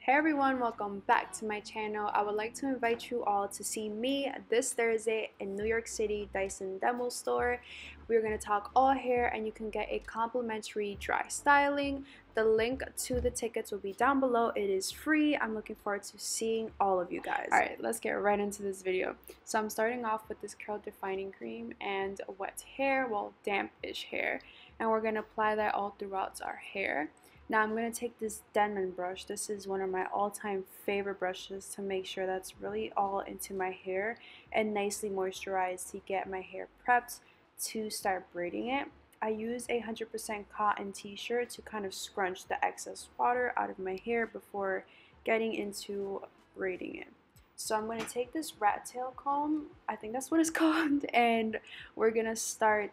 Hey everyone, welcome back to my channel. I would like to invite you all to see me this Thursday in New York City Dyson Demo Store. We're going to talk all hair and you can get a complimentary dry styling. The link to the tickets will be down below. It is free. I'm looking forward to seeing all of you guys. Alright, let's get right into this video. So I'm starting off with this curl defining cream and wet hair, well damp-ish hair. And we're going to apply that all throughout our hair. Now I'm going to take this Denman brush. This is one of my all-time favorite brushes to make sure that's really all into my hair and nicely moisturized to get my hair prepped to start braiding it. I use a 100% cotton t-shirt to kind of scrunch the excess water out of my hair before getting into braiding it. So I'm going to take this rat tail comb, I think that's what it's called, and we're going to start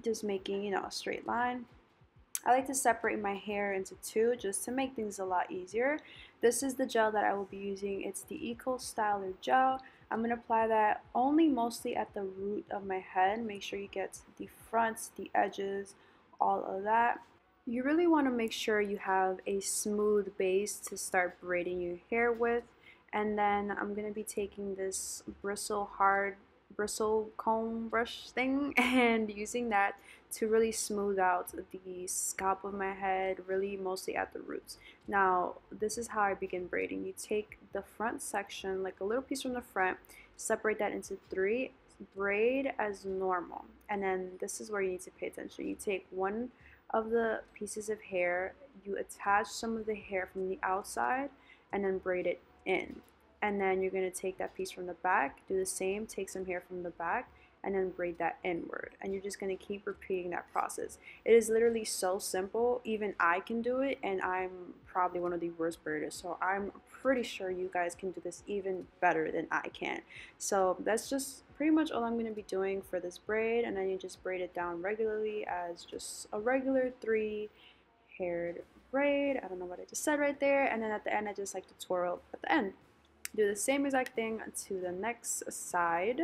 just making, a straight line. I like to separate my hair into two just to make things a lot easier. This is the gel that I will be using. It's the Eco Styler gel. I'm going to apply that only mostly at the root of my head. Make sure you get the fronts, the edges, all of that. You really want to make sure you have a smooth base to start braiding your hair with. And then I'm going to be taking this bristle comb brush thing and using that to really smooth out the scalp of my head, really mostly at the roots. Now this is how I begin braiding. You take the front section, like a little piece from the front, separate that into three, braid as normal, and then this is where you need to pay attention. You take one of the pieces of hair, you attach some of the hair from the outside and then braid it in. And then you're going to take that piece from the back, do the same, take some hair from the back, and then braid that inward. And you're just going to keep repeating that process. It is literally so simple. Even I can do it, and I'm probably one of the worst braiders. So I'm pretty sure you guys can do this even better than I can. So that's just pretty much all I'm going to be doing for this braid. And then you just braid it down regularly as just a regular 3-haired braid. I don't know what I just said right there. And then at the end, I just like to twirl at the end. Do the same exact thing to the next side.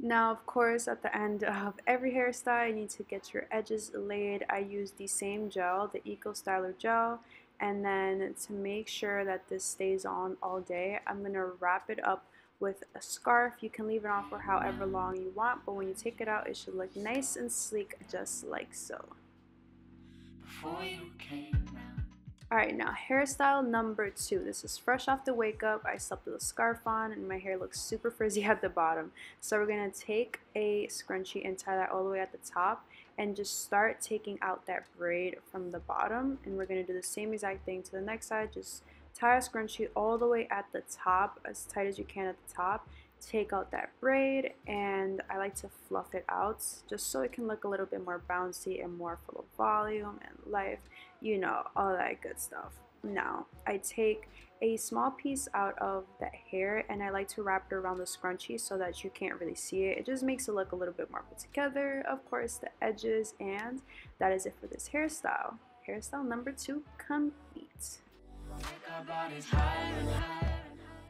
Now, of course, at the end of every hairstyle, you need to get your edges laid. I use the same gel, the Eco Styler gel, and then to make sure that this stays on all day, I'm going to wrap it up with a scarf. You can leave it on for however long you want, but when you take it out, it should look nice and sleek, just like so. Before you came round. Alright, now hairstyle number 2. This is fresh off the wake up. I slept with a scarf on and my hair looks super frizzy at the bottom. So we're going to take a scrunchie and tie that all the way at the top and just start taking out that braid from the bottom. And we're going to do the same exact thing to the next side. Just tie a scrunchie all the way at the top, as tight as you can at the top. Take out that braid, and I like to fluff it out just so it can look a little bit more bouncy and more full of volume and life, all that good stuff. Now I take a small piece out of that hair and I like to wrap it around the scrunchie so that you can't really see it. It just makes it look a little bit more put together, of course, the edges. And that is it for this hairstyle. Hairstyle number 2 complete.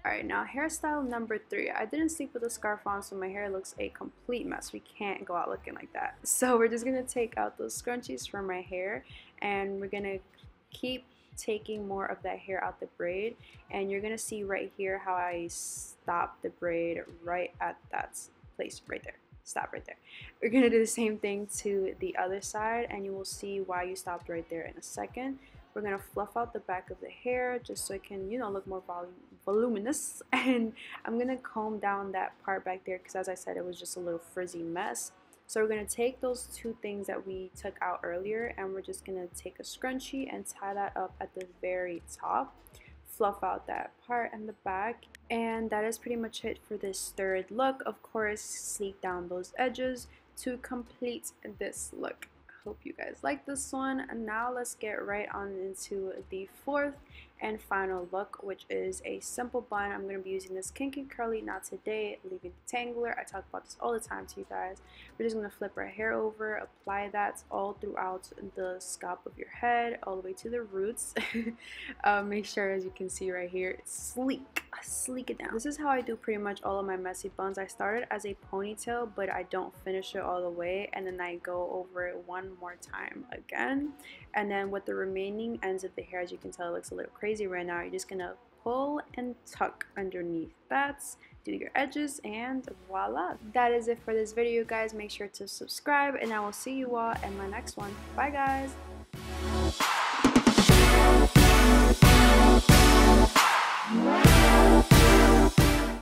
Alright, now hairstyle number 3. I didn't sleep with a scarf on, so my hair looks a complete mess. We can't go out looking like that. So we're just going to take out those scrunchies from my hair, and we're going to keep taking more of that hair out the braid. And you're going to see right here how I stop the braid right at that place right there. Stop right there. We're going to do the same thing to the other side, and you will see why you stopped right there in a second. We're going to fluff out the back of the hair just so it can, look more voluminous. And I'm going to comb down that part back there because, as I said, it was just a little frizzy mess. So we're going to take those two things that we took out earlier, and we're just going to take a scrunchie and tie that up at the very top. Fluff out that part in the back. And that is pretty much it for this third look. Of course, sleek down those edges to complete this look. hope you guys like this one. And now let's get right on into the fourth and final look, which is a simple bun. I'm going to be using this kinky curly knot today, leaving the tangler. I talk about this all the time to you guys. We're just going to flip our hair over, apply that all throughout the scalp of your head, all the way to the roots. Make sure, as you can see right here, it's sleek it down. This is how I do pretty much all of my messy buns. I started as a ponytail, but I don't finish it all the way, and then I go over it one more time again. And then with the remaining ends of the hair, as you can tell, it looks a little crazy right now. You're just gonna pull and tuck underneath that, do your edges, and voila. That is it for this video, guys. Make sure to subscribe, and I will see you all in my next one. Bye, guys.